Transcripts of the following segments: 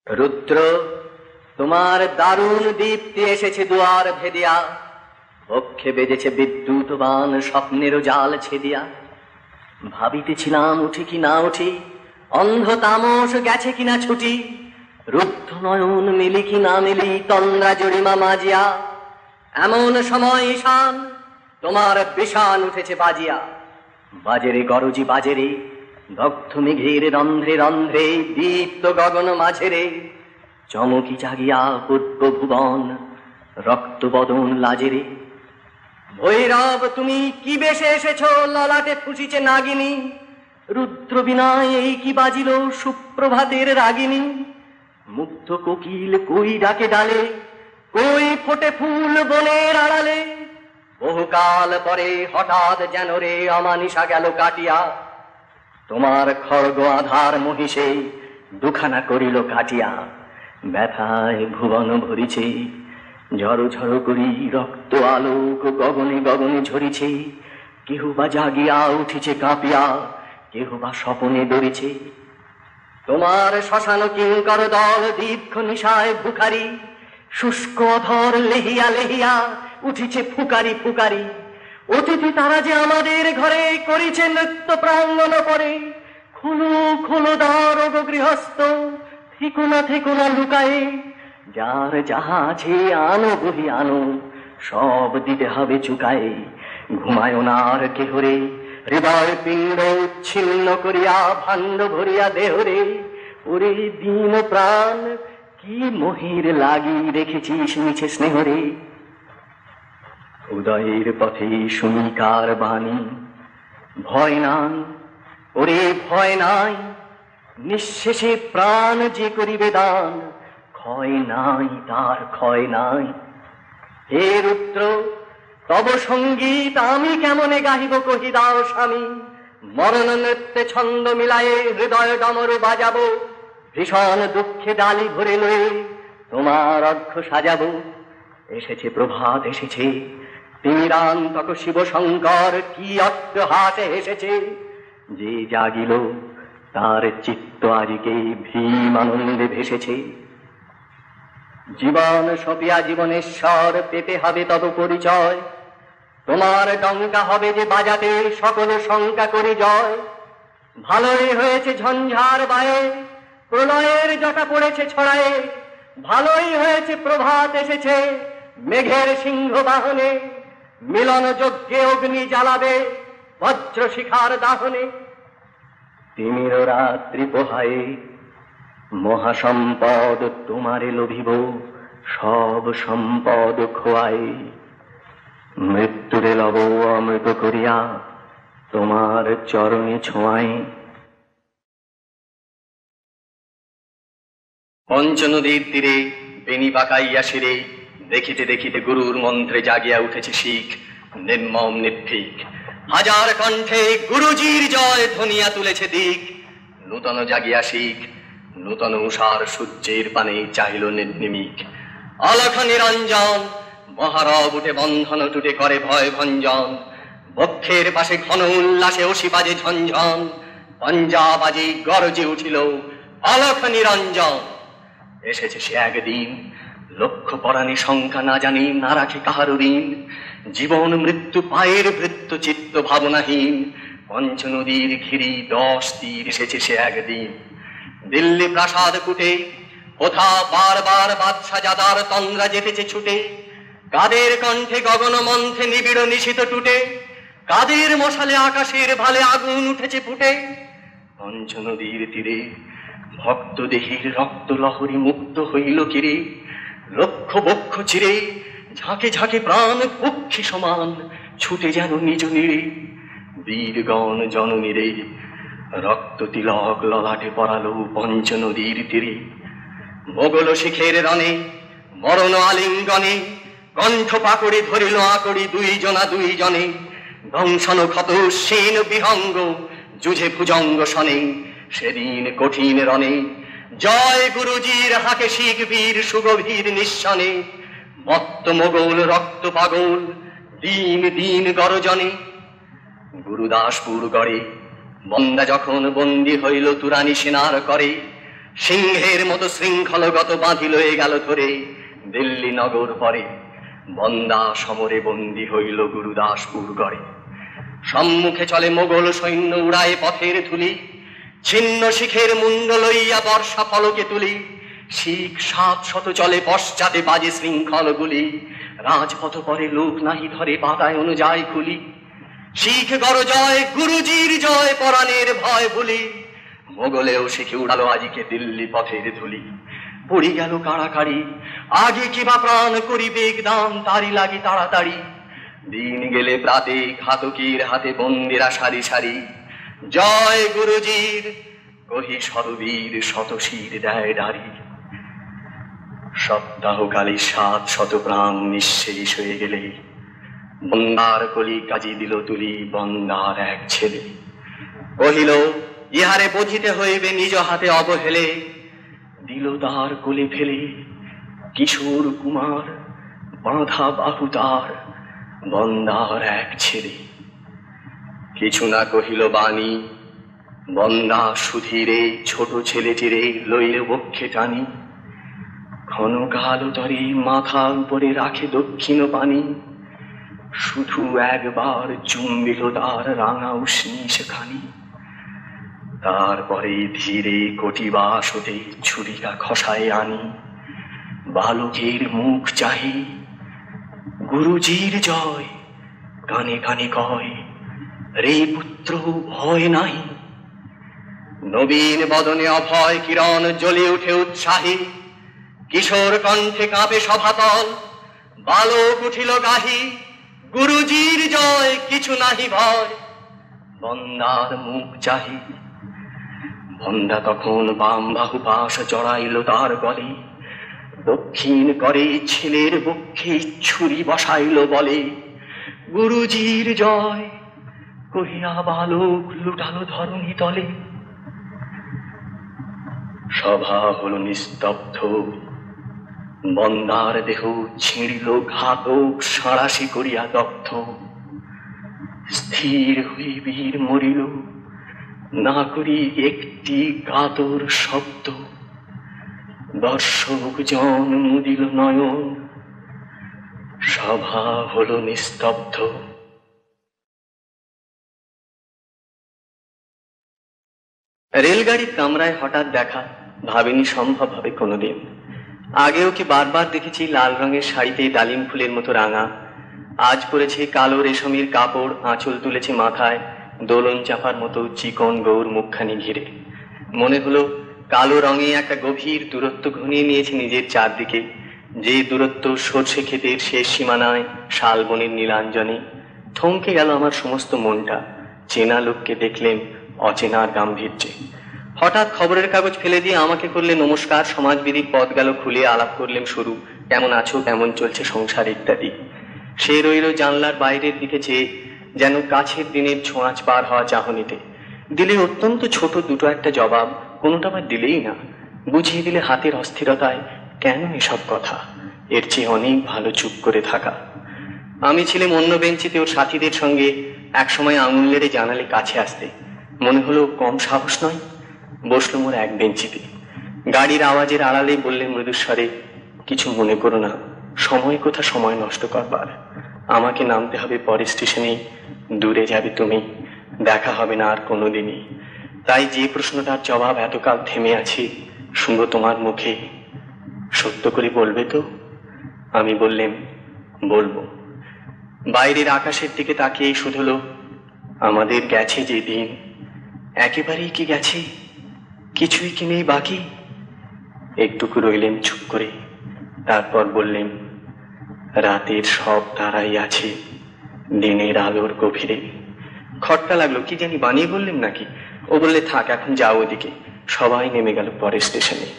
রুদ্র, তোমার দারুণ দীপ্তি এসেছে দুয়ার ভেদিয়া, পক্ষে বেজেছে বিদ্যুৎবান স্বপ্নেরও জাল ছেদিয়া। ভাবিতেছিলাম উঠি কি না উঠি, অন্ধ তামস গেছে কিনা ছুটি, রুদ্ধ নয়ন মিলি কি না মিলি তন্দ্রা জরিমা মাজিয়া। এমন সময় ঈশান তোমার বিষান উঠেছে বাজিয়া। বাজেরে গরজি বাজেরে, দগ্ধ মেঘের রন্ধ্রে রন্ধ্রে দীপ্ত গগন মাঝেরে, চমকি জাগিয়া পূর্ব ভুবন রক্ত বদন লাজেরে। ভৈরব তুমি কি বেশে এসেছ, ললাটে ফুসিছে নাগিনী, রুদ্র বিনায় এই কি বাজিল সুপ্রভাতের রাগিনী। মুগ্ধ কোকিল কই ডাকে ডালে, কই ফোটে ফুল বনের আড়ালে, বহুকাল পরে হঠাৎ যেন রে অমানিসা গেল কাটিয়া। তোমার খড়গ আধার মহিষে দুখানা করিল কাটিয়া, ব্যথায় ভুবন ভরিছে ঝড়ো ঝড়ো করি রক্ত আলোক গগনে গগনে ঝরিছে। কেহ বা জাগিয়া উঠিছে কাঁপিয়া, কেহ বা স্বপনে দরিছে। তোমার শ্মশান কিঙ্কর দল দীর্ঘ নিশায় ভুখারি, শুষ্ক অধর লেহিয়া লেহিয়া উঠিছে ফুকারি ফুকারি। অতিথি তারা যে আমাদের ঘরে করিছে নৃত্য প্রাঙ্গণ পরে, খুলো খুলো দ্বার গো গৃহস্থ, থেকো না লুকায়ে। যার যাহা আছে আনো বহি আনো, সব দিতে হবে চুকায়ে। ঘুমায় না আর কেহরে, হৃদয় পিণ্ড ছিন্ন করিয়া ভাণ্ড ভরিয়া দেহরে। ওরে দিন প্রাণ কি মোহের লাগি রেখেছিস মিছে স্নেহরে। উদয়ের পথে শুনিকার বাণী, ভয় নাই ওরে ভয় নাই, নিঃশেষে প্রাণ যে করিবে দান, ক্ষয় নাই তার ক্ষয় নাই। হে রুদ্র, তব সঙ্গীত আমি কেমনে গাহিব কহি দাও স্বামী। মরণ নৃত্যে ছন্দ মিলায়ে হৃদয় ডমরু বাজাবো, ভীষণ দুঃখে ডালি ভরে লয়ে তোমার অর্ঘ্য সাজাবো। এসেছে প্রভাত এসেছে, তিমিরান্তক শিব শঙ্কর কি অট্টহাসে হেসেছে। যে জাগিল তার চিত্ত আজকে ভীম আনন্দে ভেসেছে। জীবন সপিয়া জীবনেশ্বর পেতে হবে তব পরিচয়, তোমার ডঙ্কা হবে যে বাজাতে সকল শঙ্কা করে জয়। ভালোই হয়েছে ঝঞ্ঝার বায়ে, প্রলয়ের জটা পড়েছে ছড়ায়ে। ভালোই হয়েছে প্রভাত এসেছে মেঘের সিংহ বাহনে, মিলন যজ্ঞে অগ্নি জ্বালাবে বজ্র শিখার দাহনে। তিমির রাত্রি পোহায়ে মহাসম্পদ তোমারে লোভিব, সব সম্পদ খোয়াই। মৃত্যুরে লব অমৃত করিয়া তোমার চরণে ছোঁয়াই। পঞ্চনদীর তীরে বেনি পাকাইয়া শিরে, দেখিতে দেখিতে গুরুর মন্ত্রে জাগিয়া উঠেছে শিখ নির্মম নির্ভীক। হাজার কণ্ঠে গুরুজির জয় ধ্বনিয়া তুলেছে দিক। নূতন জাগিয়া শিখ নূতন উষার সূর্যের পানে চাহিল নির্নিমিক। অলখ নিরঞ্জন মহারব উঠে বন্ধন টুটে করে ভয় ভঞ্জন। বক্ষের পাশে ঘন উল্লাসে অসি বাজে ঝঞ্ঝন, পঞ্জা বাজে গরজে উঠিল অলখ নিরঞ্জন। এসেছে সে একদিন, লক্ষ পরাণে শঙ্কা না জানি না রাখে কাহার ঋণ। জীবন মৃত্যু পায়ের ভৃত্য চিত্ত ভাবনাহীন, পঞ্চনদীর ঘিরি 10 তীর এসেছে সে একদিন। দিল্লি প্রাসাদ কুটে কোথা বারবার বাদশা জাদার তন্দ্রা যেতেছে ছুটে। কাদের কণ্ঠে গগন মন্থে নিবিড় নিশিত টুটে, কাদের মশালে আকাশের ভালে আগুন উঠেছে ফুটে। পঞ্চনদীর তীরে ভক্ত দেহের রক্ত লহরী মুক্ত হইল কিরে। লক্ষ বক্ষ চিরে ঝাঁকে ঝাঁকে প্রাণ পক্ষী সমান ছুটে যেন নিজ নিরে। বীরগণ জননীরে রক্ত তিলক ললাটে পরালো পঞ্চনদীর তীরে। মোগল শিখের রণে মরণ আলিঙ্গনে, কণ্ঠ পাকড়ি ধরিল আকড়ি দুইজনে। দংশন ক্ষত সেন বিহঙ্গ যুঝে ভুজঙ্গ শনে, সেদিন কঠিন রণে জয় গুরুজির হাকে শিখ বীর সুগভীর নিঃসনে। মত্ত মোগল রক্ত পাগল দিন দিন গরজনে। গুরুদাসপুর গড়ে বন্দা যখন বন্দী হইল তুরানি সেনার করে, সিংহের মতো শৃঙ্খলগত বাঁধি লয়ে গেল ধরে দিল্লি নগর পরে। বন্দা সমরে বন্দী হইল গুরুদাসপুর গড়ে। সম্মুখে চলে মোগল সৈন্য উড়ায় পথের ধুলি, ছিন্ন শিখের মুন্ড লইয়া বর্ষা ফলকে তুলি। শিখ 700 চলে, পশ্চাতে বাজে শৃঙ্খল গুলি। রাজপথ পরে লোক নাহি ধরে, পাতায় অনুযায়ী খুলি। শিখ গর জয়, গুরুজির জয়, পরাণের ভয় ভুলি। মোগলেও শিখে উড়ালো আজিকে দিল্লি পথের ধুলি। পড়ি গেল কাড়াকাড়ি, আগে কিবা প্রাণ করি বেগদান, তারি লাগি তাড়াতাড়ি। দিন গেলে প্রাতে ঘাতকের হাতে বন্দিরা সারি সারি। জয় গুরুজির কহি সরবীর, শতশির দেয় ডারি। সপ্তাহকালে 700 প্রাণ নিঃশেষ হয়ে গেলে, বন্দার কলি কাজী দিল তুলি বন্দার এক ছেলে। কহিল ইহারে বুঝিতে হইবে নিজ হাতে অবহেলে। দিল তার কোলে ফেলে কিশোর কুমার, বাঁধা বাহু তার বন্দার এক ছেলে। কিছু না কহিল বাণী, বন্দা সুধীরে ছোট ছেলেটিরে লইলে বক্ষে টানি। ঘন কালো তরে মাথা উপরে রাখে দক্ষিণ পানি। শুধু একবার চুম্বিল তার রাঙা উষ্ণীষ খানি। তারপরে ধীরে কটিবাস হতে ছুরিটা খসায় আনি। বালকের মুখ চাহি, গুরুজির জয়, কানে কানে কয় রে পুত্র ভয় নাই। নবীন বদনে অভয় কিরণ জ্বলে উঠে উৎসাহী। কিশোর কণ্ঠে কাঁপে সভাতল, বালক উঠিল গাহি। গুরুজির জয়, কিছু নাহি ভয়, বন্দার মুখ চাহি। বন্দা তখন বাম বাহু পাশ জড়াইল তার গলে। দক্ষিণ করে ছেলের বক্ষে ছুরি বসাইল বলে। গুরুজির জয় কহিয়া বালক লুটালো ধরণী তলে। সভা হল নিস্তব্ধ, বন্দার দেহ ছিঁড়িল ঘাতক সাঁড়াশি করিয়া দগ্ধ। স্থির হয়ে বীর মরিল, না করি একটি কাতর শব্দ। দর্শক জন মুদিল নয়ন, সভা হল নিস্তব্ধ। রেলগাড়ির কামরায় হঠাৎ দেখা, ভাবিনি সম্ভব হবে কোনোদিন। আগেও কি বারবার দেখেছি লাল রঙের শাড়িতে ডালিম ফুলের মতো রাঙা। আজ পরেছে কালো রেশমের কাপড়, আঁচল তুলেছে মাথায়, দোলন চাপার মতো চিকন গৌর মুখখানি ঘিরে। মনে হলো কালো রঙে একটা গভীর দূরত্ব ঘনিয়ে নিয়েছে নিজের চারদিকে। যে দূরত্ব সর্ষে ক্ষেতের শেষ সীমানায় শালবনের নীলাঞ্জনে। থমকে গেল আমার সমস্ত মনটা। চেনা লোককে দেখলেন অচেনার গাম্ভীর্যে। হঠাৎ খবরের কাগজ ফেলে দিয়ে আমাকে করলে নমস্কার। সমাজবিধির পথ গেল খুলে, আলাপ করলেন শুরু। কেমন আছো, কেমন চলছে সংসার ইত্যাদি। সে রইল জানলার বাইরের দিকে চেয়ে, যেন কাছের দিনের ছোঁয়াচ পার হওয়া চাহনিতে। দিলে অত্যন্ত ছোট দুটো একটা জবাব, কোনোটা আবার দিলেই না। বুঝিয়ে দিলে হাতের অস্থিরতায় কেন এসব কথা, এর চেয়ে অনেক ভালো চুপ করে থাকা। আমি ছিলাম অন্য বেঞ্চিতে ওর সাথীদের সঙ্গে। একসময় আঙুল নেড়ে জানালে কাছে আসতে। মনে হলো কম সাহস নয়। বসলো মোর এক বেঞ্চিতে। গাড়ির আওয়াজের আড়ালে বললেন মৃদুস্বরে, কিছু মনে করো না, সময় কোথা সময় নষ্ট করবার। আমাকে নামতে হবে পরের স্টেশনে, দূরে যাবে তুমি, দেখা হবে না আর কোনোদিনই। তাই যে প্রশ্নটার জবাব এতকাল থেমে আছে, শুনবো তোমার মুখে। সত্য করে বলবে তো? আমি বললেন বলবো। বাইরের আকাশের দিকে তাকিয়ে শুধলো, আমাদের গেছে যে দিন, একেবারেই কি গেছে, কিছুই কি নেই বাকি? একটুকু রইলেন চুপ করে, তারপর বললেন, রাতের সব তারাই আছে দিনের আলোর গভীরে। খটকা লাগলো, কি জানি বানিয়ে বললেন নাকি। ও বললে থাক, এখন যাও ওদিকে। সবাই নেমে গেল পরের স্টেশনে,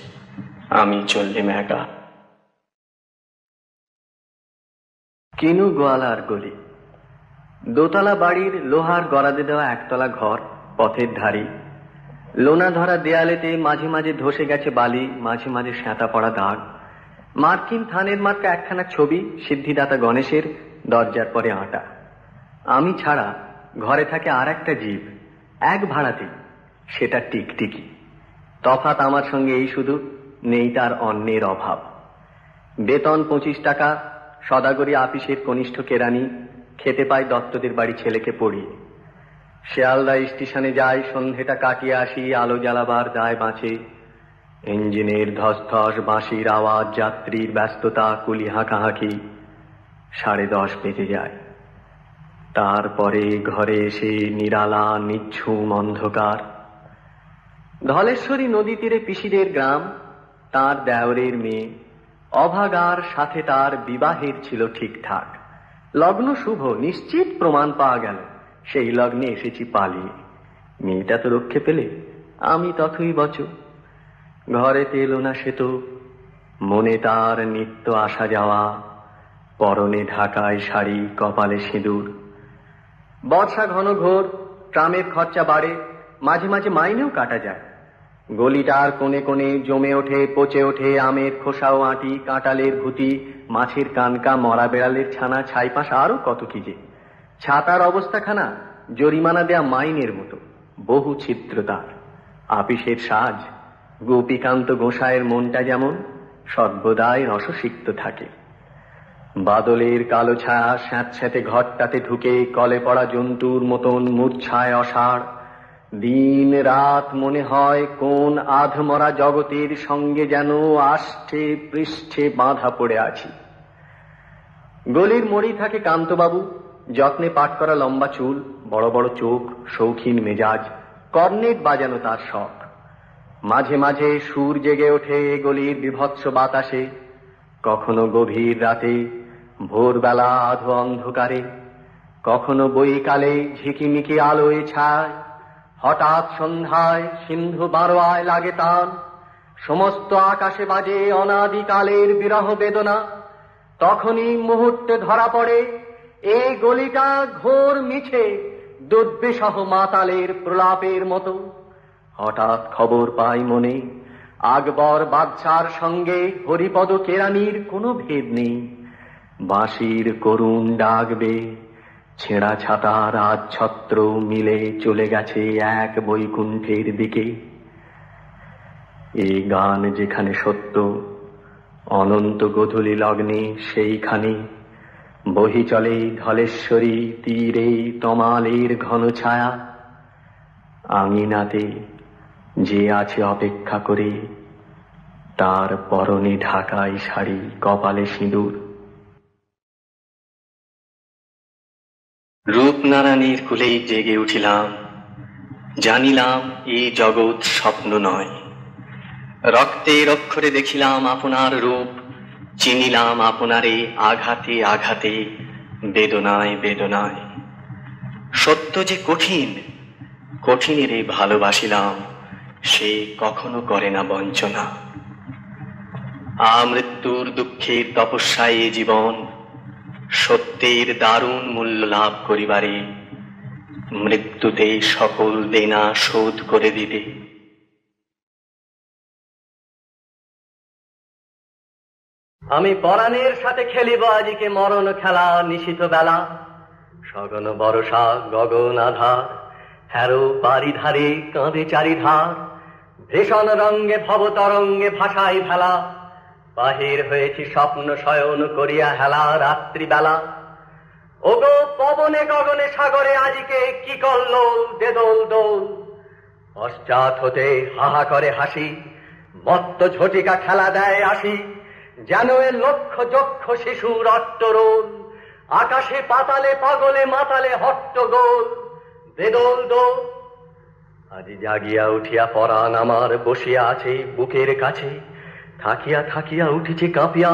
আমি চললাম একা। কিনু গোয়ালার গলি। দোতলা বাড়ির লোহার গরাদে দেওয়া একতলা ঘর, পথের ধারি। লোনা ধরা দেয়ালেতে মাঝে মাঝে ধসে গেছে বালি, মাঝে মাঝে শ্যাঁতা পড়া দাগ। মার্কিন থানের মার্কা একখানা ছবি, সিদ্ধিদাতা গণেশের, দরজার পরে আটা। আমি ছাড়া ঘরে থাকে আর একটা জীব, এক ভাড়াতে, সেটা টিকটিকি। তফাৎ আমার সঙ্গে এই শুধু, নেই তার অন্যের অভাব। বেতন 25 টাকা, সদাগরি আপিসের কনিষ্ঠ কেরানি, খেতে পাই দত্তদের বাড়ি ছেলেকে পড়িয়ে। শিয়ালদা স্টেশনে যাই, সন্ধেটা কাটিয়ে আসি, আলো জ্বালাবার দায় বাঁচে। ইঞ্জিনের ধস বাঁশির আওয়াজ, যাত্রীর ব্যস্ততা, কুলি হাঁকাহাঁকি। 10:30 বেজে যায়। তারপরে ঘরে এসে নিরালা নিঝুম অন্ধকার। ধলেশ্বরী নদী তীরে পিসিদের গ্রাম, তার দেওরের মেয়ে অভাগার সাথে তার বিবাহের ছিল ঠিকঠাক। লগ্ন শুভ, নিশ্চিত প্রমাণ পাওয়া গেল। সেই লগ্নে এসেছি পালিয়ে। মেয়েটা তো রক্ষে পেলে, আমি তথই বচ। ঘরেতে এলো না সে তো, মনে তার নিত্য আসা যাওয়া, পরনে ঢাকায় শাড়ি, কপালে সিঁদুর। বর্ষা ঘন ঘোর, ট্রামের খরচা বাড়ে, মাঝে মাঝে মাইনেও কাটা যায়। গলিটার কোণে কোণে জমে ওঠে, পচে ওঠে আমের খোসা ও আঁটি, কাঁটালের ভুতি, মাছের কানকা, মরা বেড়ালের ছানা, ছাইপাশ, আরো কত কি যে। ছাতার অবস্থাখানা জরিমানা দেয়া মাইনের মতো, বহু ছিদ্র তার। আপিসের সাজ, গোপীকান্ত গোসাইয়ের মনটা যেমন সর্বদাই রসসিক্ত থাকে। বাদলের কালো ছায়া স্যাঁতস্যাঁতে ঘরটাতে ঢুকে কলে পড়া জন্তুর মতন মূর্ছায় অসাড়। দিন রাত মনে হয় কোন আধমরা জগতের সঙ্গে যেন আষ্ঠে পৃষ্ঠে বাঁধা পড়ে আছি। গলির মোড়েই থাকে কান্তবাবু, যত্নে পাট করা লম্বা চুল, বড় বড় চোখ, শৌখিন মেজাজ, কর্নেট বাজানো তার শখ। মাঝে মাঝে সুর জেগে ওঠে গলির বিভৎস বাতাসে, কখনো গভীর রাতে, ভোরবেলা আধো অন্ধকারে, কখনো বৈকালে ঝিকিমিকি আলোয় ছায়। হঠাৎ সন্ধ্যায় সিন্ধু বারোয়ায় লাগে তান, সমস্ত আকাশে বাজে অনাদিকালের বিরহ বেদনা। তখনই মুহূর্তে ধরা পড়ে এই গলিটা ঘোর মিছে দুর্বিষহ মাতালের প্রলাপের মতো। হঠাৎ খবর পাই মনে, আকবর বাদশার সঙ্গে হরিপদ কেরানির কোনো ভেদ নেই। বাঁশির করুণ ডাকবে, ছেঁড়া ছাতার আচ্ছত্র মিলে চলে গেছে এক বৈকুণ্ঠের দিকে। এই গান যেখানে সত্য, অনন্ত গোধূলি লগ্নে সেইখানে বহি চলে ধলেশ্বরী তীরে তমালের ঘন ছায়া। আঙিনাতে যে আছে অপেক্ষা করে, তার পরনে ঢাকায় শাড়ি, কপালে সিঁদুর। রূপনারায়ণের কুলেই জেগে উঠিলাম, জানিলাম এই জগৎ স্বপ্ন নয়। রক্তের অক্ষরে দেখিলাম আপনার রূপ, চিনিলাম আপনারে আঘাতে আঘাতে, বেদনায় বেদনায়। সত্য যে কঠিন, কঠিনেরে ভালোবাসিলাম, সে কখনো করে না বঞ্চনা। আমৃত্যুর দুঃখের তপস্যায় এ জীবন, সত্যের দারুণ মূল্য লাভ করিবারে, মৃত্যুতে সকল দেনা শোধ করে দিতে। আমি পরাণের সাথে খেলিব আজকে মরণ খেলা, নিশিত বেলা। সগন বরষা গগন আধার, হ্যারো বাড়িধারে কাঁদে চারিধার। ভীষণ রঙ্গে ভবতরঙ্গে ভাষায় ভেলা, বাহির হয়েছি স্বপ্ন শয়ন করিয়া হেলা রাত্রিবেলা। ওগো পবনে গগনে সাগরে আজকে কি কল্লোল দেদোল দোল। পশ্চাৎ হতে হাহা করে হাসি, মত্ত ঝটিকা খেলা দেয় আসি। যেন এ লক্ষ যক্ষ শিশুর অট্টরোল, আকাশে পাতালে পাগলে মাতালে হট্টগোল বেদোল দোল। আজি জাগিয়া উঠিয়া পরাণ আমার বসিয়া আছে বুকের কাছে। থাকিয়া থাকিয়া উঠিছে কাঁপিয়া,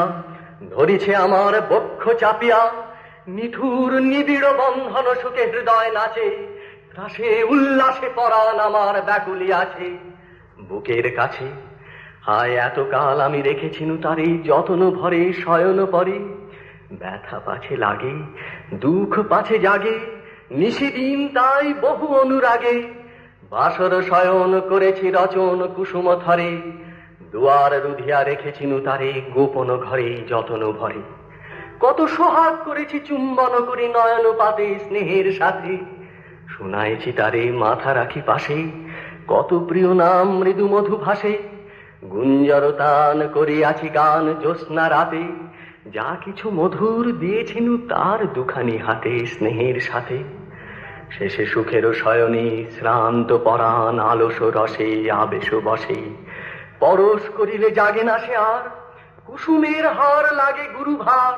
ধরিছে আমার বক্ষ চাপিয়া। নিঠুর নিবিড় বন্ধন সুখে হৃদয় নাচে, রাসে উল্লাসে পরাণ আমার ব্যাকুলি আছে বুকের কাছে। হায় এতকাল আমি রেখেছিনু তারে যতন ভরে শয়ন পরে। ব্যথা পাছে লাগে, দুঃখ পাছে জাগে, নিশিদিন তাই বহু অনুরাগে। বাসর শয়ন করেছি রচন কুসুম থরে, দুয়ার রুধিয়া রেখেছিনু তারে গোপন ঘরে যতন ভরে। কত সোহাগ করেছি চুম্বন করি নয়ন পাতে স্নেহের সাথে। শুনাইছি তারে মাথা রাখি পাশে, কত প্রিয় নাম মৃদু মধু ভাসে, গুঞ্জরতান করিয়াছি গান জ্যোৎস্না রাতে, যা কিছু মধুর দিয়েছেন তার দুখানি হাতে স্নেহের সাথে। শেষে সুখের শয়নে শ্রান্ত পরাণ আলস রসে আবেশ বসে, পরশ করিলে জাগে না সে আর, কুসুমের হার লাগে গুরুভার,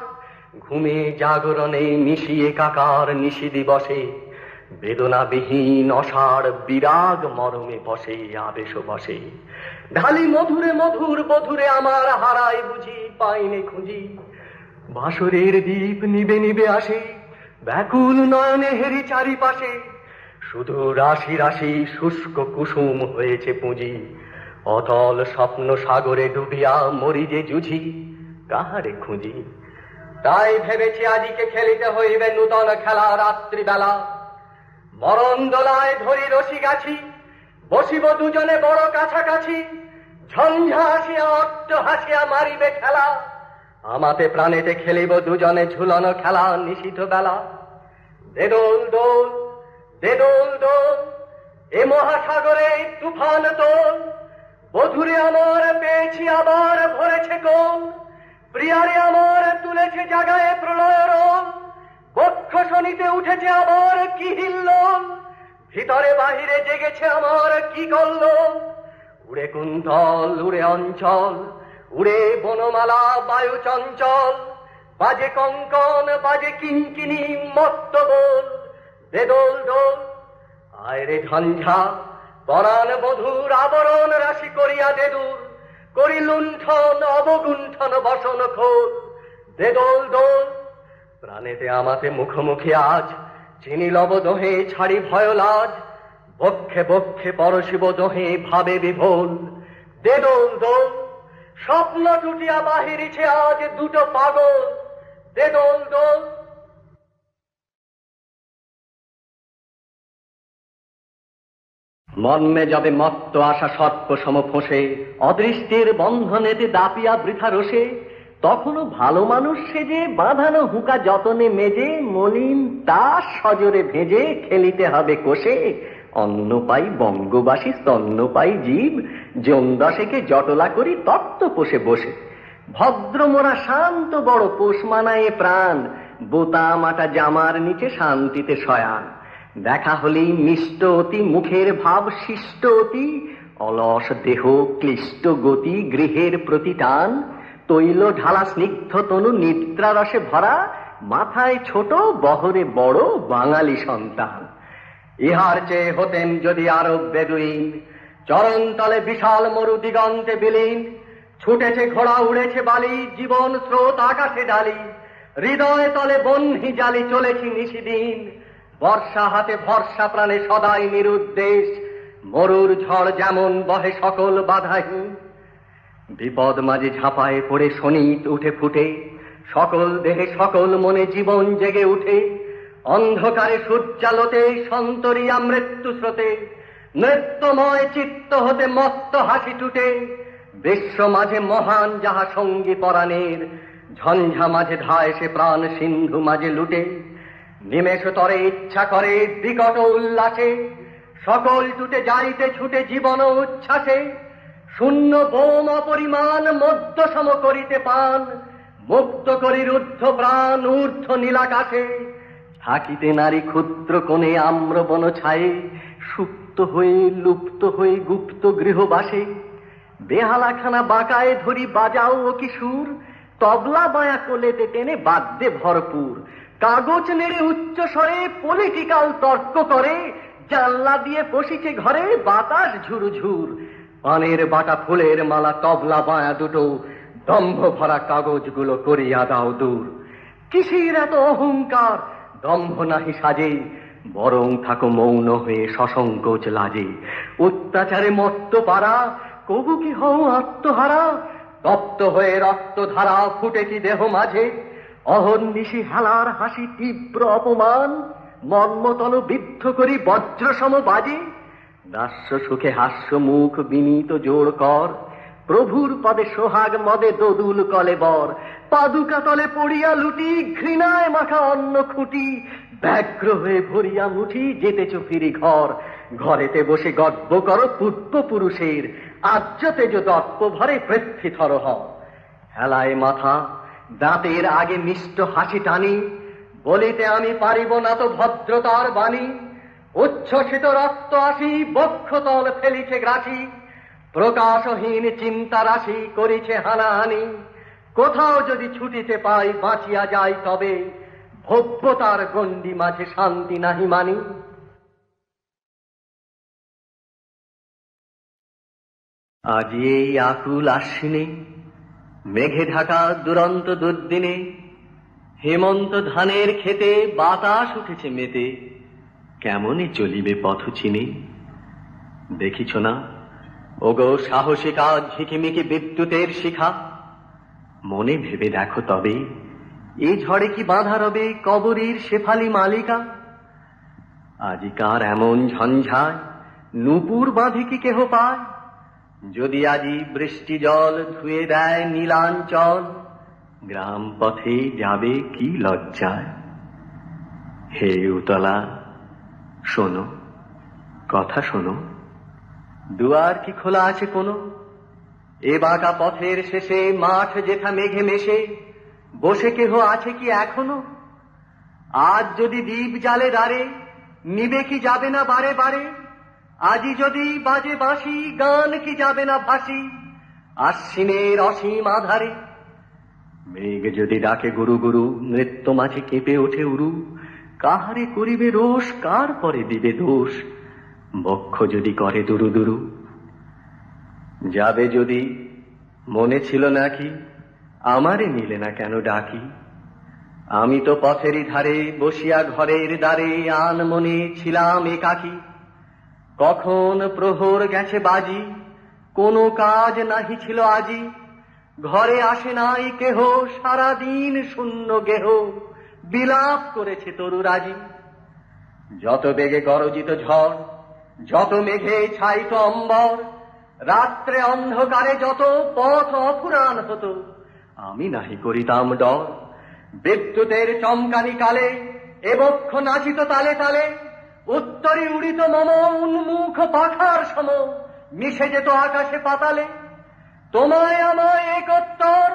ঘুমে জাগরণে মিশিয়ে কাকার নিশি দিবসে, বেদনাবিহীন অসাড় বিরাগ মরমে বসে আবেশ বসে। ঢালি মধুরে মধুর বধুরে আমার হারায় বুঝি পাইনে খুঁজি, বাসরের দীপ নিবে নিবে আসে, ব্যাকুল নয়নে হেরি চারিপাশে, শুধু রাশি রাশি শুষ্ক কুসুম হয়েছে পুঁজি, অতল স্বপ্ন সাগরে ডুবিয়া মরি যে জুঝি, কাহারে খুঁজি। তাই ভেবেছি আজকে খেলিতে হইবে নূতন খেলা রাত্রিবেলা, মরণ দোলায় ধরি রশি গাছি, বসিব দুজনে বড় কাছাকাছি, ঝঞ্ঝা হাসিয়া অট্ট হাসিয়া মারিবে খেলা, আমাতে প্রাণেতে খেলিব দুজনে ঝুলন খেলা নিশিত বেলা। দে দোল দোল দে দোল দোল, এ মহাসাগরে তুফান তোল, বধুরে আমার পেয়েছি আবার ভরেছে কোল, প্রিয়ারে আমার তুলেছে জাগায় প্রলয় রোল, বক্ষ শনিতে উঠেছে আবার কি হিল্লোল, ভিতরে বাহিরে জেগেছে আমার কি কল্লোল। উড়ে কুন্তল উড়ে অঞ্চল, উড়ে বনমালা বায়ু চঞ্চল, বাজে কঙ্কন বাজে কিঙ্কিনি মত্ত বল। দে দোল দোল আয় রে ঝঞ্ঝা, পরাণ বধুর আবরণ রাশি করিয়া দে দূর, করি লুণ্ঠন অবগুণ্ঠন বসন খোল। দে দোল দোল প্রাণেতে আমাতে মুখোমুখি আজ, চিনি লব দোহে ছাড়ি ভয় লাজ, বক্ষে বক্ষে পরশিব দোহে ভাবে বিভোল। দে দোল দোল স্বপ্ন টুটিয়া বাহিরিছে আজ দুটো পাগল। দে দোল দোল। মর্মে যাবে মত্ত আশা সর্প সম ফোঁসে, অদৃষ্টের বন্ধনেতে দাপিয়া বৃথা রসে, তখনও ভালো মানুষ সেজে বাঁধানো হুকা যতনে মেজে, মলিন তাস সজরে ভেজে খেলিতে হবে কোষে। অন্ন পাই বঙ্গবাসী স্তন্য পাই জীব, জমদশেকে জটলা করি তত্ত্ব পোষে বসে। ভদ্র মোরা শান্ত বড় পোষ মানায়ে প্রাণ, বোতা মাটা জামার নিচে শান্তিতে শয়ান। দেখা হলেই মিষ্ট অতি মুখের ভাব শিষ্ট অতি, অলস দেহ ক্লিষ্ট গতি গৃহের প্রতি টান। তৈল ঢালা স্নিগ্ধ তনু নিদ্রারসে ভরা, মাথায় ছোট বহরে বড় বাঙালি সন্তান। ইহার চেয়ে হতেন যদি আরব বেদুইন, চরণ তলে বিশাল মরু দিগন্তে বিলীন। ছুটেছে ঘোড়া উড়েছে বালি, জীবন স্রোত আকাশে ডালি, হৃদয় তলে বহ্নি জালি চলেছি নিশিদিন। বর্ষা হাতে ভরসা প্রাণে সদাই নিরুদ্দেশ, মরুর ঝড় যেমন বহে সকল বাধাহীন। বিপদ মাঝে ঝাঁপায়ে পড়ে শনিত উঠে ফুটে, সকল দেহে সকল মনে জীবন জেগে উঠে। অন্ধকারে সূর্যালোতে সন্তরিয়া মৃত্যু স্রোতে, নৃত্যময় চিত্ত হতে মত্ত হাসি টুটে। বিশ্ব মাঝে মহান যাহা সঙ্গী পরাণের, ঝঞ্ঝা মাঝে ধায় সে প্রাণ সিন্ধু মাঝে লুটে। নিমেষ তরে ইচ্ছা করে বিকট উল্লাসে, সকল টুটে যাইতে ছুটে জীবন উচ্ছ্বাসে। শূন্য বোম অপরিমাণ মধ্য সম করিতে পান, মুক্ত করি রুদ্ধ প্রাণ ঊর্ধ্ব নীলাকাশে। থাকিতে নারী ক্ষুদ্র কোণে আম্র বন ছায়ে, সুপ্ত হয়ে লুপ্ত হয়ে গুপ্ত গৃহবাসে। বেহালাখানা বাঁকায় ধরি বাজাও ও কিশোর, তবলা বায়া কোলেতে টেনে বাদ্যে ভরপুর। কাগজ নেড়ে উচ্চ স্বরে পলিটিক্যাল তর্ক করে, জানলা দিয়ে বসিছে ঘরে বাতাস ঝুরঝুর। পানের বাটা ফুলের মালা তবলা বায়া দুটো, দম্ভ ভরা কাগজগুলো করিয়া দাও দূর। কিসের এত অহংকার দম্ভ নাহি সাজে, বরং থাকো মৌন হয়ে সসংকোচ লাজে। অত্যাচারে মত্ত পারা কবু কি হও আত্মহারা, তপ্ত হয়ে রক্তধারা ফুটে কি দেহ মাঝে। অহর্নিশি হেলার হাসি তীব্র অপমান, মর্মতল বিদ্ধ করি বজ্র সম বাজে। দাস্য সুখে হাস্য মুখ বিনীত জোড় কর, প্রভুর পদে সোহাগ মদে দোদুল কলে বর। পাদুকা তলে পড়িয়া লুটি, ঘৃণায় মাখা অন্ন খুঁটি, ব্যগ্র হয়ে ভরিয়া মুঠি যেতেছ ফিরি ঘর। ঘরেতে বসে গর্ব করো পূর্বপুরুষের আর্য তেজ দর্প ভরে পৃথ্বীথর হও। হেলায় মাথা, দাঁতের আগে মিষ্ট হাসি টানি, বলিতে আমি পারিব না তো ভদ্রতার বাণী। উচ্ছ্বসিত রক্ত আসি, বক্ষতল ফেলিছে গ্রাসি, প্রকাশহীন চিন্তা রাশি করিছে হানাহানি। কোথাও যদি ছুটিতে পাই বাঁচিয়া যাই তবে, ভব্যতার গণ্ডি মাঝে শান্তি নাহি মানি। আজি এই আকুল আশ্বিনে, মেঘে ঢাকা দুরন্ত দুর্দিনে, হেমন্ত ধানের খেতে বাতাস উঠেছে মেতে, কেমনে চলিবে পথ চিনে। দেখিছ না ওগো সাহসিকা ঝিকিমিকি বিদ্যুতের শিখা, মনে ভেবে দেখো তবে এই ঝড়ে কি বাঁধা রবে কবরীর শেফালি মালিকা। আজিকার এমন ঝঞ্ঝায় নূপুর বাঁধে কি কেহ পায়, যদি আজি বৃষ্টি জল ধুয়ে দেয় নীলাঞ্চল, গ্রাম পথে যাবে কি লজ্জায়। হে উতলা শোনো, কথা শোনো, দুয়ার কি খোলা আছে কোনো? এ বাঁকা পথের শেষে মাঠ যেথা মেঘে মেশে, বসে কেহ আছে কি এখনো? আজ যদি দ্বীপ জালে দাঁড়ে, নিবে কি যাবে না বারে বারে? আজি যদি বাজে বাঁশি, গান কি যাবে না ভাসি আশ্বিনের অসীম আধারে? মেঘ যদি ডাকে গুরু গুরু, নৃত্য মাঝে কেঁপে ওঠে উরু, কাহারে করিবে রোষ, কার পরে দিবে দোষ? বক্ষ যদি করে দুরু দুরু। যাবে যদি, মনে ছিল নাকি আমারে নিলে না কেন ডাকি? আমি তো পথেরই ধারে বসিয়া ঘরের দ্বারে আন মনে ছিলাম একাকী। কখন প্রহর গেছে বাজি, কোনো কাজ নাহি ছিল আজি। ঘরে আসে নাই কেহ, সারাদিন শূন্য গেহ, বিলাপ করেছে তরুরাজি। যত বেগে গরজিত ঝড়, যত মেঘে ছাইত অম্বর, রাত্রে অন্ধকারে যত পথ অফুরান হতো, আমি নাহি করিতাম ডর। বিদ্যুতের চমকানি কালে এ বক্ষ নাচিত তালে তালে, উত্তরে উড়িত মম উন্মুখ পাখার সম, মিশে যেত আকাশে পাতালে। তোমায় আমায় একত্তর,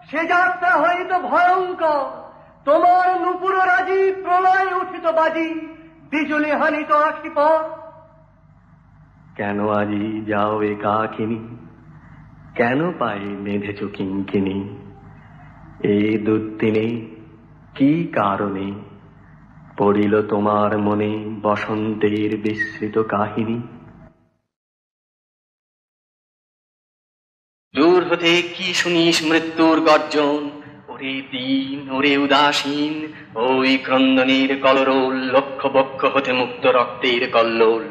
সে যাত্রা হইত ভয়ঙ্কর। তোমার নুপুর রাজি, প্রলয় উঠিত বাজি, বিজুলি হানিত আখি পর। কেন আজি যাও একাকিনী, কেন পাই মেধেছ কিঙ্কিনী? এই দুর্দিনে কি কারণে পড়িল তোমার মনে বসন্তের বিস্মৃত কাহিনী? দূর হতে কি শুনিস মৃত্যুর গর্জন, ওরে দিন ওরে উদাসীন, ওই ক্রন্দনের কলরোল, লক্ষ বক্ষ হতে মুক্ত রক্তের কল্লোল।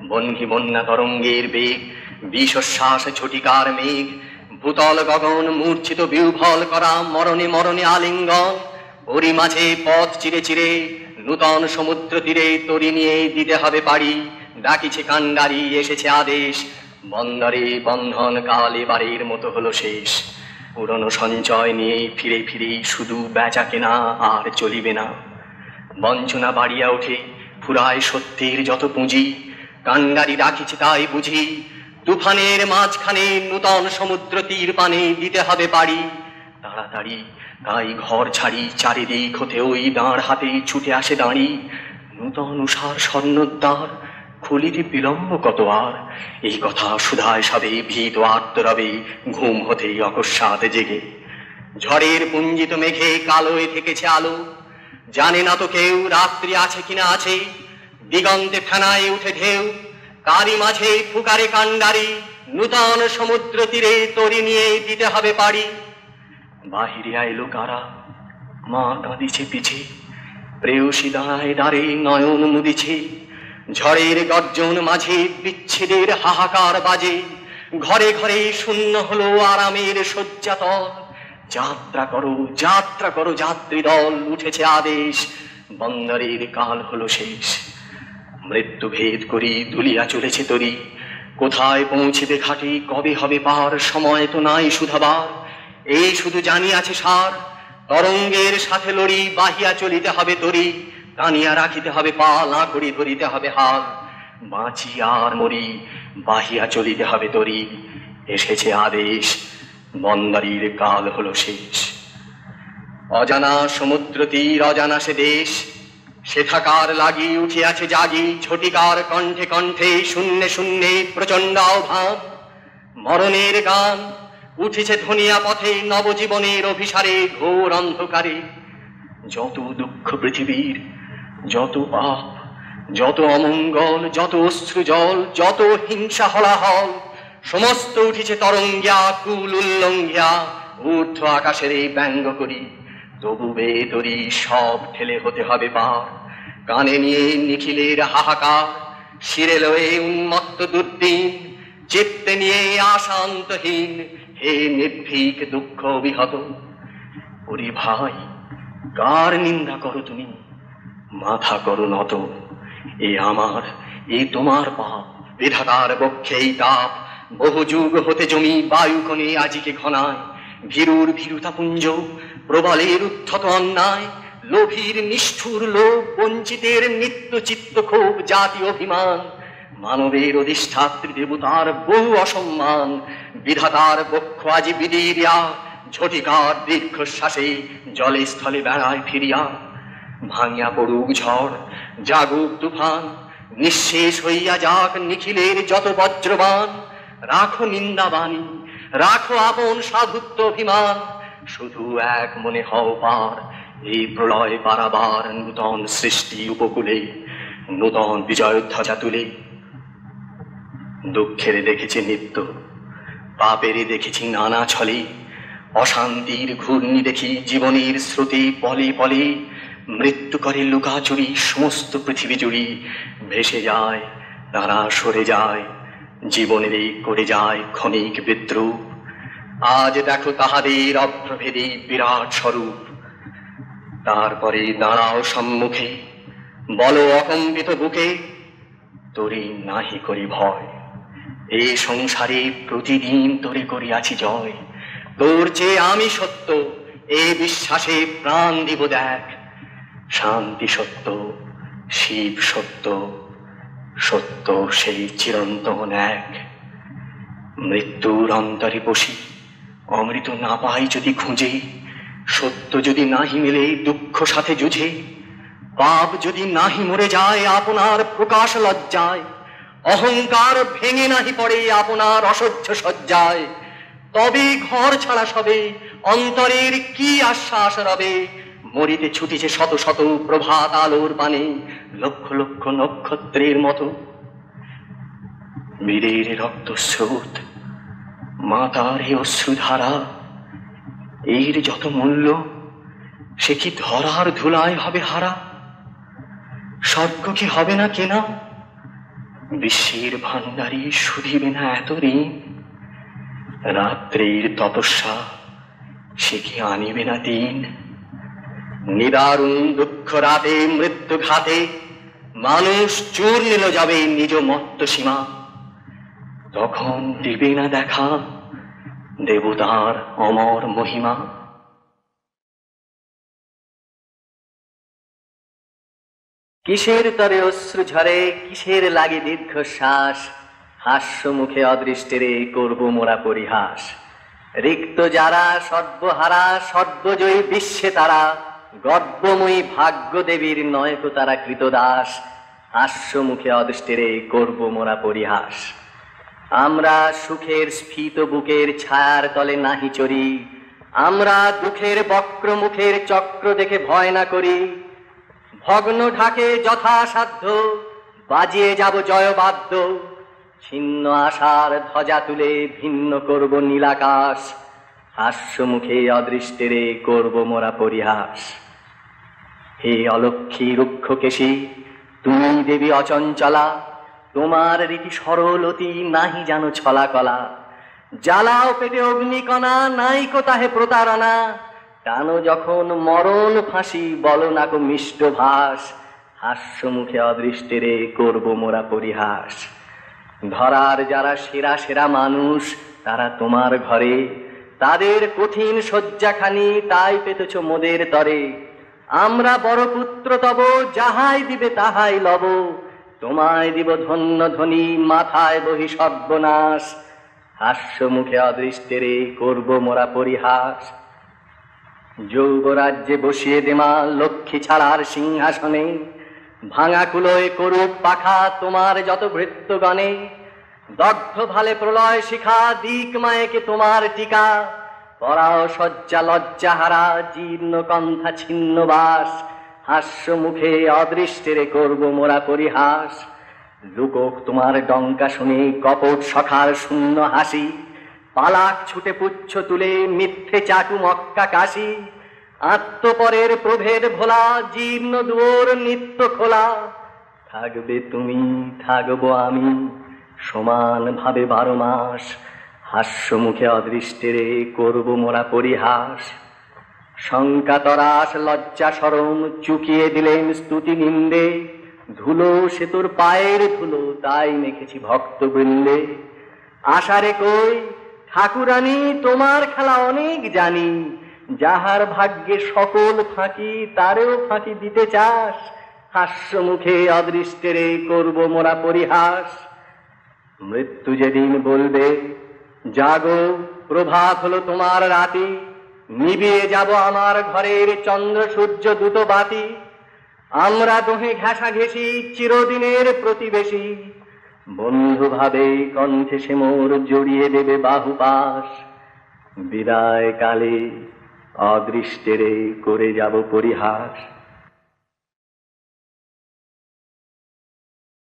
বহ্নি বন্যা তরঙ্গের বেগ, বিষশ্বাস ঝটিকার মেঘ, ভূতল গগন মূর্ছিত বিহ্বল করা মরণে মরণে আলিঙ্গন। ওরই মাঝে পথ চিরে চিরে নূতন সমুদ্র তীরে তরি নিয়ে দিতে হবে পাড়ি। ডাকিছে কান্ডারি, এসেছে আদেশ, বন্দরে বন্ধন কাল এবারের মতো হলো শেষ। পুরনো সঞ্চয় নিয়ে ফিরে ফিরে শুধু বেচা কেনা আর চলিবে না। বঞ্চনা বাড়িয়া ওঠে, ফুরায় সত্যের যত পুঁজি। কান্ডারি রাখিছে তাই বুঝি, তুফানের মাঝখানে নূতন সমুদ্র তীর পানে দিতে হবে পাড়ি। তাড়াতাড়ি তাই ঘর ছাড়ি, চারিদিক হতে ওই দাঁড় হাতে ছুটে আসে দাঁড়ি। নূতন উষার স্বর্ণোদ্বার, খুলিতে বিলম্ব কত আর। এই কথা সুধায় সবে ভীত আর্তরবে, ঘুম হতেই অকস্মাৎ জেগে। ঝড়ের পুঞ্জিত মেঘে কালোয় থেকেছে আলো, জানে না তো কেউ রাত্রি আছে কিনা আছে। দিগন্তে ফেনায় উঠে ঢেউ, কারি মাঝে ফুকারে কান্ডারি, নূতন সমুদ্র তীরে তরি নিয়ে দিতে হবে পাড়ি। বাহিরে আইলো কারা, মা কাঁদিছে পিছে, প্রেয়সী দাঁড়ায় দ্বারে নয়ন মুদিছে। ঝড়ের গর্জন মাঝে বিচ্ছেদের হাহাকার বাজে, ঘরে ঘরে শূন্য হলো আরামের শয্যাতল। যাত্রা করো যাত্রা করো যাত্রী দল, উঠেছে আদেশ, বন্দরের কাল হলো শেষ। মৃত্যু ভেদ করি দুলিয়া চলেছে তরি, কোথায় পৌঁছিবে ঘাটে, কবে হবে পার, সময় তো নাই শুধাবার। এই শুধু জানি আছে সার, তরঙ্গের সাথে লড়ি, বাহিয়া চলিতে হবে তরি। টানিয়া রাখিতে হবে পা, না করি ধরিতে হবে হাল। বাঁচি আর মরি, বাহিয়া চলিতে হবে তরি। এসেছে আদেশ, বন্দারির কাল হলো শেষ। অজানা সমুদ্র তীর, অজানা সে দেশ, সেথাকার লাগি উঠিয়াছে জাগি। ঝটিকার কণ্ঠে কণ্ঠে, শূন্যে শূন্যে প্রচণ্ড আহ্বান। মরণের গান উঠেছে ধনিয়া পথে, নবজীবনের অভিসারে ঘোর অন্ধকারে। যত দুঃখ পৃথিবীর, যত পাপ, যত অমঙ্গল, যত অশ্রু জল, যত হিংসা হলাহল, সমস্ত উঠেছে তরঙ্গিয়া, কুল উল্লঙ্ঘিয়া ঊর্ধ্ব আকাশের এই ব্যঙ্গ করি। তবু বে তরি সব ঠেলে হতে হবে পার। কানে নিয়ে নিখিলের হাহাকার, শিরে লয়ে উন্মত্ত দুর্দিন, চিত্তে নিয়ে আশান্তহীন, হে নির্ভীক দুঃখ বিহত। ওরে ভাই, কার নিন্দা করো তুমি, মাথা করো নত। এ আমার, এ তোমার পাপ, বিধাতার বক্ষে এই তাপ। বহু যুগ হতে জমি বায়ুকণে আজিকে ঘনায়। ভীরুর ভীরুতাপুঞ্জ, প্রবলের উদ্ধত অন্যায়, লোভীর নিষ্ঠুর লোভ, বঞ্চিতের নিত্য চিত্ত ক্ষোভ, জাতি অভিমান, মানবের অধিষ্ঠাত্রী দেবতার বহু অসম্মান। বিধাতার বক্ষ আজি বিদিরিয়া, ঝটিকার দীর্ঘশ্বাসে জলে স্থলে বেড়ায় ফিরিয়া। ভাঙিয়া পড়ুক ঝড়, জাগুক তুফান, নিঃশেষ হইয়া যাক নিখিলের যত বজ্রবান। রাখো নিন্দাবাণী, রাখো আপন সাধুত্ব অভিমান, শুধু এক মনে হও পার এই প্রলয় পারাবার। নূতন সৃষ্টি উপকূলে, নূতন বিজয়োধ্বজা তুলে। দুঃখের দেখেছি নিত্য, পাপেরই দেখেছি নানা ছলে। অশান্তির ঘূর্ণি দেখি জীবনের স্রোতে পলে পলে। মৃত্যু করে লুকাচুরি সমস্ত পৃথিবী জুড়ি। ভেসে যায় তারা, সরে যায়, জীবনের করে যায় ক্ষণিক বিদ্রুপ। আজ দেখো তাহাদের অভ্রভেদী বিরাট স্বরূপ। তারপরে দাঁড়াও সম্মুখে, বলো অকম্পিত বুকে, তোরে নাহি করি ভয়। এ সংসারে প্রতিদিন তোরে করিয়াছি জয়। তোর চেয়ে আমি সত্য, এ বিশ্বাসে প্রাণ দিব দেখ। শান্তি সত্য, শিব সত্য, সত্য সেই চিরন্তন এক। মৃত্যুর অন্তরে বসি, অমৃত না পাই যদি খুঁজে, সত্য যদি নাহি মিলে দুঃখ সাথে যুঝে, পাপ যদি নাহি মরে যায় আপনার প্রকাশ লজ্জায়, অহংকার ভেঙে নাহি পড়ে আপনার অসহ্য সজ্জায়, তবে ঘর ছাড়া সবে অন্তরের কি আশ্বাস রবে। মরিতে ছুটিছে শত শত প্রভাত আলোর বাণী, লক্ষ লক্ষ নক্ষত্রের মতো। বীরের রক্ত স্রোত, মাতার হে অশ্রুধারা, এর যত মূল্য সে কি ধরার ধুলায় হবে হারা। স্বর্গ কি হবে না কেনা, বিশ্বের ভান্ডারী শুধিবে না এত ঋণ। রাত্রির তপস্যা সে কি আনিবে না দিন। নিদারুণ দুঃখ রাতে মৃত্যু ঘাতে, মানুষ চূর নিল যাবে নিজ মত্ত সীমা। তখন দিবে না দেখা দেবতার অমর মহিমা। কিসের তরে অশ্রু ঝরে, কিসের লাগে দীর্ঘশ্বাস, হাস্য মুখে অদৃষ্টেরে করব মোরা পরিহাস। রিক্ত যারা সর্বহারা, সর্বজয়ী বিশ্বে তারা, গর্বময়ী ভাগ্য দেবীর নয়ক তারা কৃতদাস। হাস্য মুখে অদৃষ্টেরে করব মোরা পরিহাস। আমরা সুখের স্ফীত বুকের ছায়ার তলে নাহি চরি, আমরা দুঃখের বক্র মুখের চক্র দেখে ভয় না করি। ভগ্ন ঢাকে যথাসাধ্য বাজিয়ে যাব জয়বাদ্য, ছিন্ন আশার ধ্বজা তুলে ভিন্ন করব নীলাকাশ। হাস্য মুখে অদৃষ্টেরে করব মোরা পরিহাস। হে অলক্ষী রুক্ষকেশী, তুমি দেবী অচঞ্চলা, তোমার রীতি সরল অতি নাহি জানো ছলা কলা। জ্বালাও পেটে অগ্নিকণা, নাই কোথাহে প্রতারণা, টানো যখন মরণ ফাঁসি বলো না কো মিষ্ট ভাস। হাস্য মুখে অদৃষ্টেরে করব মোরা পরিহাস। ধরার যারা সেরা সেরা মানুষ তারা তোমার ঘরে, তাদের কঠিন শয্যাখানি তাই পেতেছ মোদের তরে। আমরা বড় পুত্র তব, যাহাই দিবে তাহাই লব, তোমায় দিব ধন্য ধ্বনি, মাথায় বহি সর্বনাশ। হাস্য মুখে অদৃষ্টেরে করব মোরা পরিহাস। যৌবরাজ্যে বসিয়ে দেমা লক্ষ্মী ছাড়ার সিংহাসনে, ভাঙা কুলোয় করুক পাখা তোমার যত ভৃত্যগণে। দগ্ধ ভালে প্রলয় শিখা, দিক মায়েকে তোমার টিকা। পরাও শয্যা লজ্জাহারা, জীর্ণ কণ্ঠা ছিন্ন বাস। হাস্য মুখে অদৃষ্টেরে করব মোরা পরিহাস। লুকোক তোমার ডঙ্কা শুনে কপট সখার শূন্য হাসি। পালাক ছুটে পুচ্ছ তুলে মিথ্যে চাটু মক্কা কাশি। আত্মপরের প্রভেদ ভোলা, জীর্ণ দুয়ার নিত্য খোলা। থাকবে তুমি, থাকবো আমি, সমান ভাবে 12 মাস। হাস্য মুখে অদৃষ্টেরে করব মোরা পরিহাস। শঙ্কা তরাস লজ্জা শরম চুকিয়ে দিলেন স্তুতি নিন্দে। ধুলো সে তোর পায়ের ধুলো, তাই মেখেছি ভক্ত বৃন্দে। আশারে কই ঠাকুরানী, তোমার খেলা অনেক জানি। যাহার ভাগ্যে সকল ফাঁকি, তারেও ফাঁকি দিতে চাস। হাস্য মুখে অদৃষ্টেরে করব মোরা পরিহাস। মৃত্যু যেদিন বলবে জাগো, প্রভাত হলো তোমার রাতি। নিবিয়ে যাব আমার ঘরের চন্দ্র সূর্য দুটো বাতি। আমরা দোহে ঘেঁষা ঘেঁষি, চিরদিনের প্রতিবেশী। বন্ধু ভাবে কণ্ঠে সে মোর জড়িয়ে দেবে বাহুপাশ। বিদায় কালে অদৃষ্টেরে করে যাব পরিহাস।